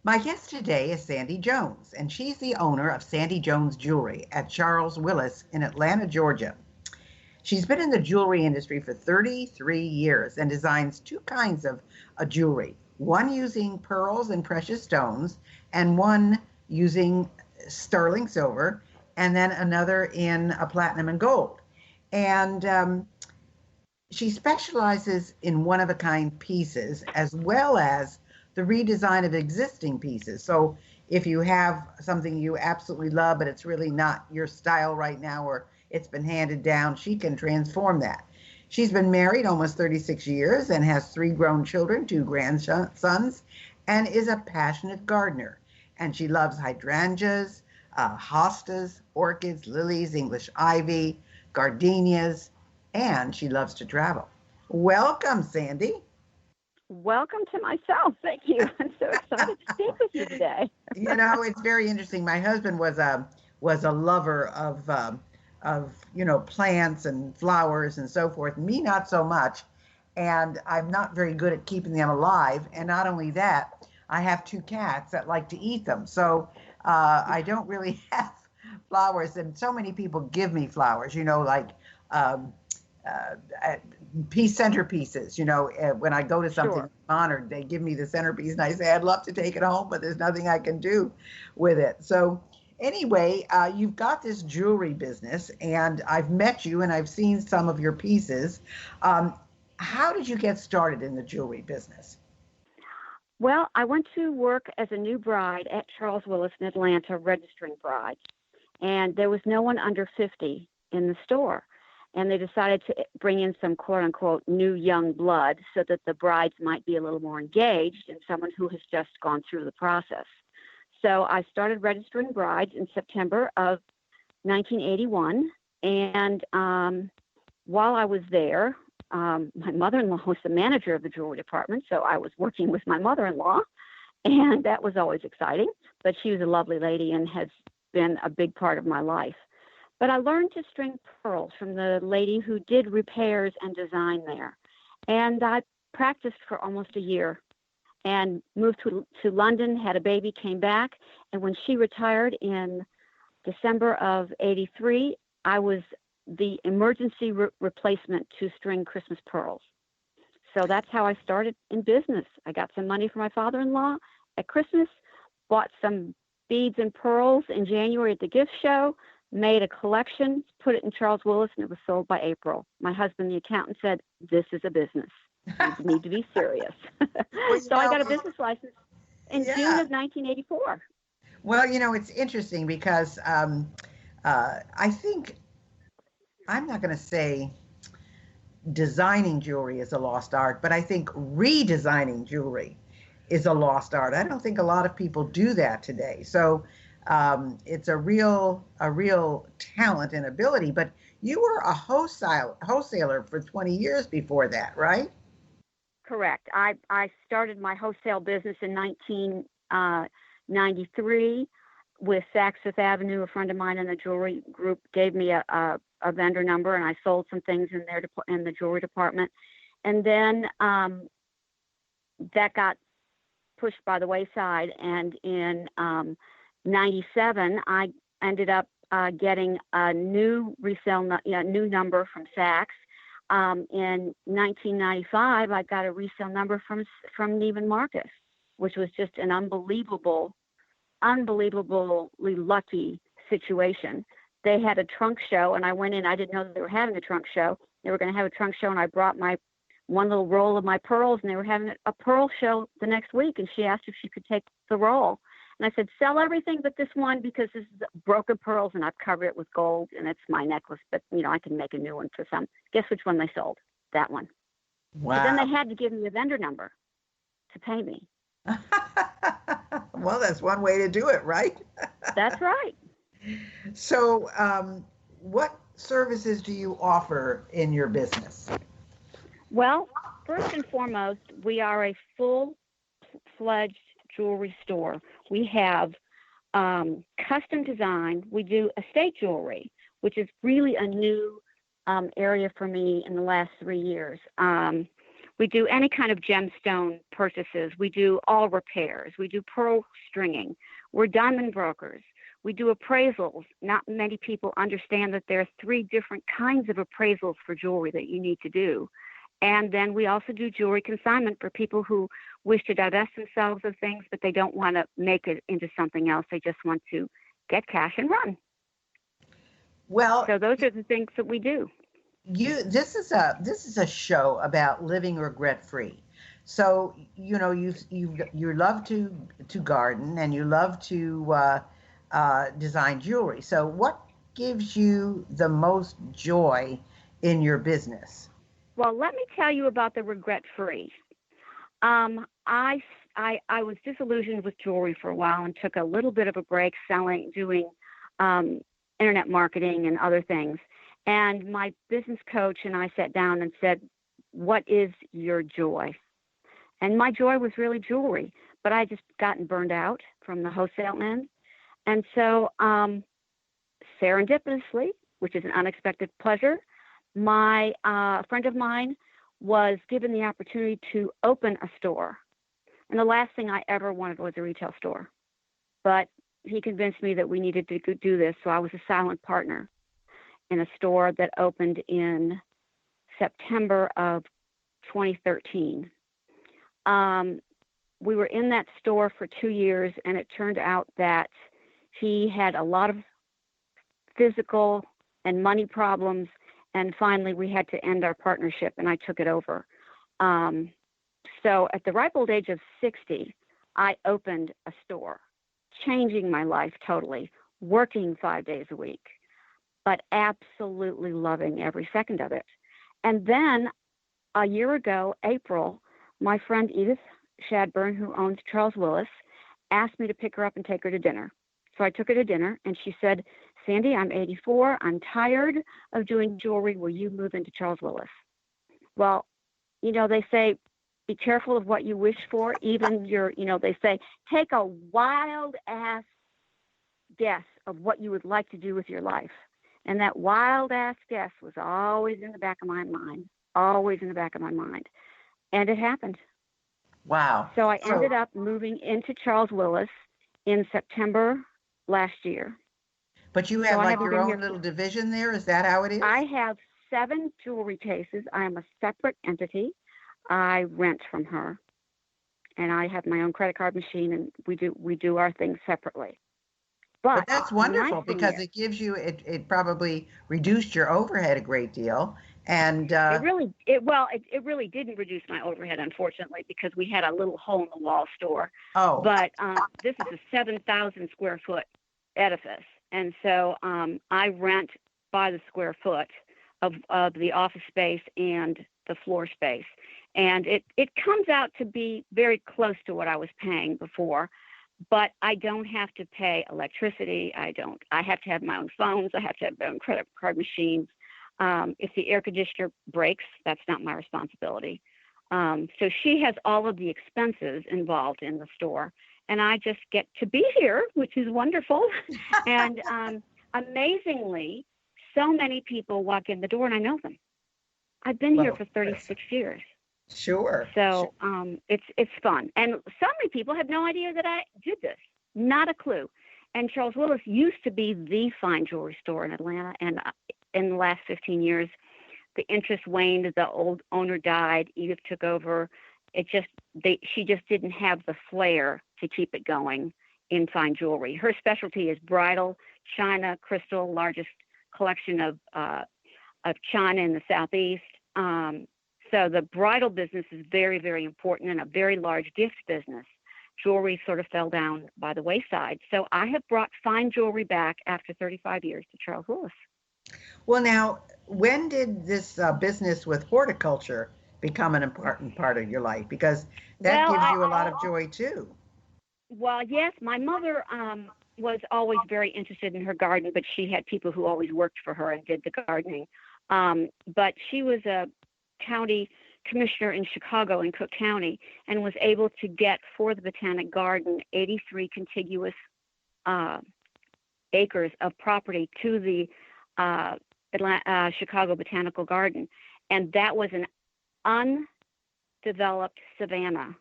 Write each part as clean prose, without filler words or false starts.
My guest today is Sandy Jones, and she's the owner of Sandy Jones Jewelry at Charles Willis in Atlanta, Georgia. She's been in the jewelry industry for 33 years and designs two kinds of jewelry, one using pearls and precious stones, and one using sterling silver, and then another in a platinum and gold. And she specializes in one of a kind pieces as well as the redesign of existing pieces. So if you have something you absolutely love, but it's really not your style right now, or it's been handed down, she can transform that. She's been married almost 36 years and has three grown children, two grandsons, and is a passionate gardener. And she loves hydrangeas, hostas, orchids, lilies, English ivy, gardenias, and she loves to travel. Welcome, Sandy. Welcome to myself. Thank you. I'm so excited to speak with you today. It's very interesting. My husband was a lover of plants and flowers and so forth. Me, not so much, and I'm not very good at keeping them alive. And not only that, I have two cats that like to eat them, so I don't really have flowers. And so many people give me flowers, like um, centerpieces. When I go to something Sure. honored, they give me the centerpiece, and I say I'd love to take it home, but there's nothing I can do with it. So anyway, you've got this jewelry business, and I've met you, and I've seen some of your pieces. How did you get started in the jewelry business? Well, I went to work as a new bride at Charles Willis in Atlanta, registering brides, and there was no one under 50 in the store. And they decided to bring in some quote unquote new young blood so that the brides might be a little more engaged and someone who has just gone through the process. So I started registering brides in September of 1981. And while I was there, my mother-in-law was the manager of the jewelry department. So I was working with my mother-in-law, and that was always exciting. But she was a lovely lady and has been a big part of my life. But I learned to string pearls from the lady who did repairs and design there. And I practiced for almost a year and moved to London, had a baby, came back. And when she retired in December of 83, I was the emergency replacement to string Christmas pearls. So that's how I started in business. I got some money from my father-in-law at Christmas, bought some beads and pearls in January at the gift show, made a collection, put it in Charles Willis, and it was sold by April. My husband, the accountant, said, "This is a business. You need to be serious." Well, So I got a business license in June yeah. of 1984. Well, it's interesting because I think I'm not going to say designing jewelry is a lost art, but I think redesigning jewelry is a lost art. I don't think a lot of people do that today. So it's a real talent and ability. But you were a wholesaler for 20 years before that, right? Correct. I started my wholesale business in 1993 with Saks Fifth Avenue. A friend of mine in the jewelry group gave me a vendor number, and I sold some things in there in the jewelry department. And then that got pushed by the wayside. And in 97, I ended up getting a new new number from Saks. In 1995, I got a resale number from Neiman Marcus, which was just an unbelievably lucky situation. They had a trunk show, and I went in. I didn't know that they were having a trunk show. They were going to have a trunk show, and I brought my one little roll of my pearls, and they were having a pearl show the next week, and she asked if she could take the roll. And I said, "Sell everything but this one, because this is broken pearls, and I've covered it with gold, and it's my necklace, but, I can make a new one for some." Guess which one they sold? That one. But then Wow. they had to give me a vendor number to pay me. Well, that's one way to do it, right? That's right. So, what services do you offer in your business? Well, first and foremost, we are a full-fledged jewelry store. We have custom design. We do estate jewelry, which is really a new area for me in the last 3 years. We do any kind of gemstone purchases. We do all repairs. We do pearl stringing. We're diamond brokers. We do appraisals. Not many people understand that there are 3 different kinds of appraisals for jewelry that you need to do. And then we also do jewelry consignment for people who wish to divest themselves of things, but they don't want to make it into something else. They just want to get cash and run. Well, so those are the things that we do. This is a show about living regret free. So you love to garden, and you love to design jewelry. So what gives you the most joy in your business? Well, let me tell you about the regret free. I was disillusioned with jewelry for a while and took a little bit of a break doing internet marketing and other things. And my business coach and I sat down and said, what is your joy? And my joy was really jewelry, but I just gotten burned out from the wholesale end. And so serendipitously, which is an unexpected pleasure, my friend of mine was given the opportunity to open a store. And the last thing I ever wanted was a retail store. But he convinced me that we needed to do this, so I was a silent partner in a store that opened in September of 2013. We were in that store for 2 years, and it turned out that he had a lot of physical and money problems, and finally we had to end our partnership, and I took it over. So at the ripe old age of 60, I opened a store, changing my life totally, working 5 days a week, but absolutely loving every second of it. And then a year ago, April, my friend Edith Shadburn, who owns Charles Willis, asked me to pick her up and take her to dinner. So I took her to dinner, and she said, Sandy, I'm 84. I'm tired of doing jewelry. Will you move into Charles Willis? Well, they say, be careful of what you wish for. Even they say, take a wild ass guess of what you would like to do with your life. And that wild ass guess was always in the back of my mind, And it happened. Wow. So I ended up moving into Charles Willis in September last year. But you have your own little division there? Is that how it is? I have 7 jewelry cases. I am a separate entity. I rent from her, and I have my own credit card machine, and we do our things separately. But that's wonderful because it gives you it probably reduced your overhead a great deal, and it really didn't reduce my overhead, unfortunately, because we had a little hole in the wall store. Oh, but this is a 7,000 square foot edifice, and so I rent by the square foot of the office space and the floor space. And it comes out to be very close to what I was paying before, but I don't have to pay electricity. I have to have my own phones. I have to have my own credit card machines. If the air conditioner breaks, that's not my responsibility. So she has all of the expenses involved in the store, and I just get to be here, which is wonderful. And amazingly, so many people walk in the door and I know them. I've been here for 36 years. Sure. So it's fun. And so many people have no idea that I did this. Not a clue. And Charles Willis used to be the fine jewelry store in Atlanta. And in the last 15 years, the interest waned. The old owner died. Edith took over. She just didn't have the flair to keep it going in fine jewelry. Her specialty is bridal, china, crystal, largest collection of china in the Southeast. So the bridal business is very, very important, and a very large gift business. Jewelry sort of fell down by the wayside. So I have brought fine jewelry back after 35 years to Charles Willis. Well, now, when did this business with horticulture become an important part of your life? Because that gives you a lot of joy, too. Well, yes, my mother was always very interested in her garden, but she had people who always worked for her and did the gardening. But she was a county commissioner in Chicago, in Cook County, and was able to get for the Botanic Garden 83 contiguous acres of property to the Chicago Botanical Garden. And that was an developed savanna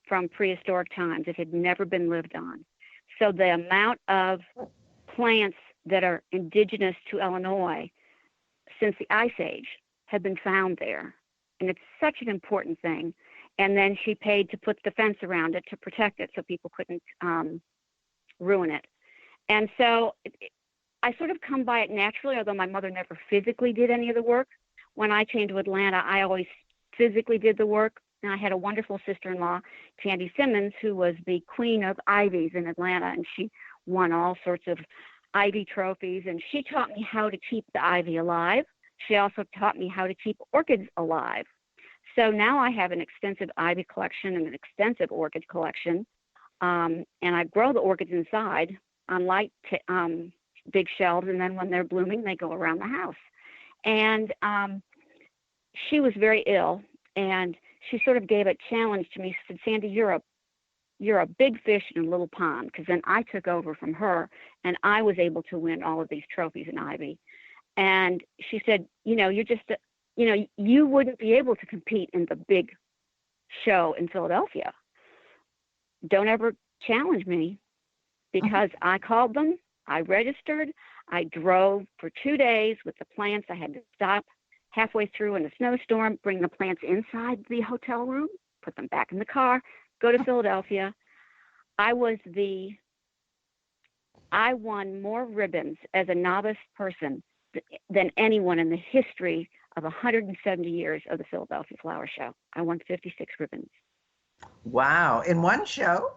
from prehistoric times. It had never been lived on. So the amount of plants that are indigenous to Illinois since the Ice Age have been found there. And it's such an important thing. And then she paid to put the fence around it to protect it so people couldn't ruin it. And so I sort of come by it naturally, although my mother never physically did any of the work. When I came to Atlanta, I always physically did the work. And I had a wonderful sister-in-law, Tandy Simmons, who was the queen of ivies in Atlanta, and she won all sorts of ivy trophies. And she taught me how to keep the ivy alive. She also taught me how to keep orchids alive. So now I have an extensive ivy collection and an extensive orchid collection. And I grow the orchids inside on light big shelves, and then when they're blooming, they go around the house. And she was very ill, and she sort of gave a challenge to me. She said, Sandy, you're a big fish in a little pond, because then I took over from her, and I was able to win all of these trophies in ivy. And she said, you're just, you wouldn't be able to compete in the big show in Philadelphia. Don't ever challenge me, because I called them, I registered, I drove for 2 days with the plants. I had to stop halfway through in a snowstorm, bring the plants inside the hotel room, put them back in the car, go to Philadelphia. I won more ribbons as a novice person than anyone in the history of 170 years of the Philadelphia Flower Show. I won 56 ribbons. Wow. In one show?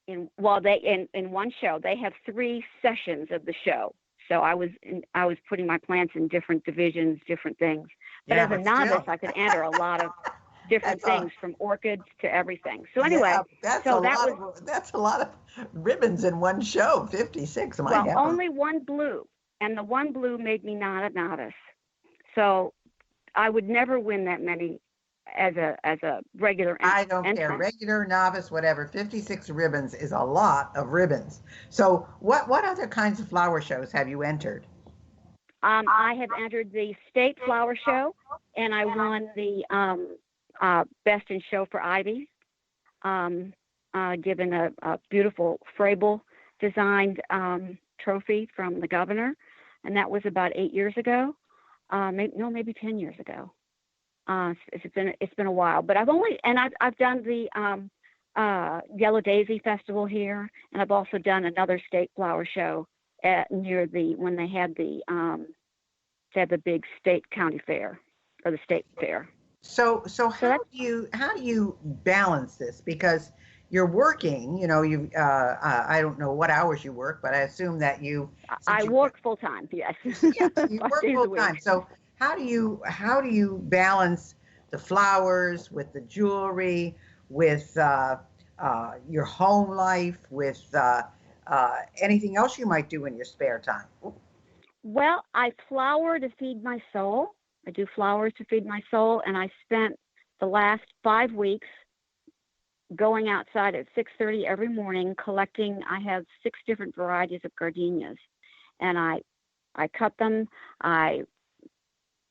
In one show. They have 3 sessions of the show. So I was putting my plants in different divisions, different things. But as a novice, I could enter a lot of different things, from orchids to everything. So anyway, that's a lot of ribbons in one show. 56. Only one blue, and the one blue made me not a novice. So I would never win that many as a regular entrant. I don't care, regular, novice, whatever. 56 ribbons is a lot of ribbons. So what other kinds of flower shows have you entered? I have entered the State Flower Show, and I won the Best in Show for Ivy, given a beautiful Frabel designed trophy from the governor, and that was about 8 years ago. Maybe 10 years ago. It's been a while, but I've done the Yellow Daisy Festival here, and I've also done another state flower show when they had the big state county fair, or the state fair. So how do you balance this? Because you're working, I don't know what hours you work, but I assume that I work full time. Yes. Yes, you work full time. So how do you balance the flowers with the jewelry, with your home life, with anything else you might do in your spare time? Well, I flower to feed my soul. I do flowers to feed my soul, and I spent the last 5 weeks going outside at 6:30 every morning collecting. I have 6 different varieties of gardenias, and I cut them, I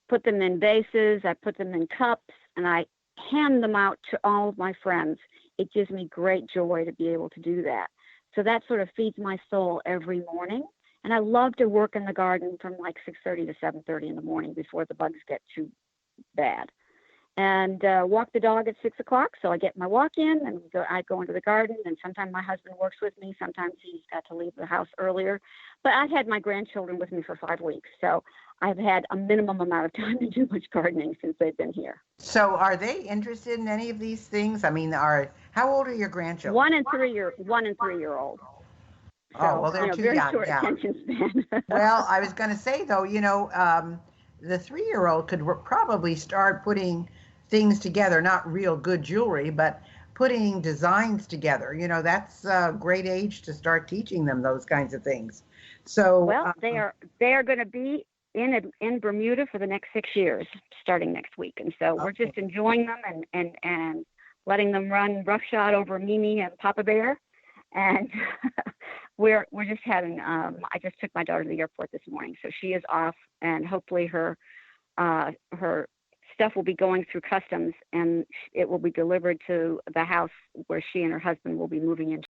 put them in vases, I put them in cups, and I hand them out to all of my friends. It gives me great joy to be able to do that. So that sort of feeds my soul every morning. And I love to work in the garden from like 6:30 to 7:30 in the morning before the bugs get too bad. And walk the dog at 6 o'clock. So I get my walk in, and I go into the garden. And sometimes my husband works with me. Sometimes he's got to leave the house earlier. But I've had my grandchildren with me for 5 weeks. So I've had a minimum amount of time to do much gardening since they've been here. So are they interested in any of these things? I mean, how old are your grandchildren? 1 and 3 year old. So, well, they're too very young. Short attention span. Well, I was going to say, though, the 3-year-old could probably start putting things together, not real good jewelry, but putting designs together. That's a great age to start teaching them those kinds of things. So, well, they are going to be in Bermuda for the next 6 years, starting next week, and so we're just enjoying them and letting them run roughshod over Mimi and Papa Bear, and we're just having. I just took my daughter to the airport this morning, so she is off, and hopefully her stuff will be going through customs, and it will be delivered to the house where she and her husband will be moving into.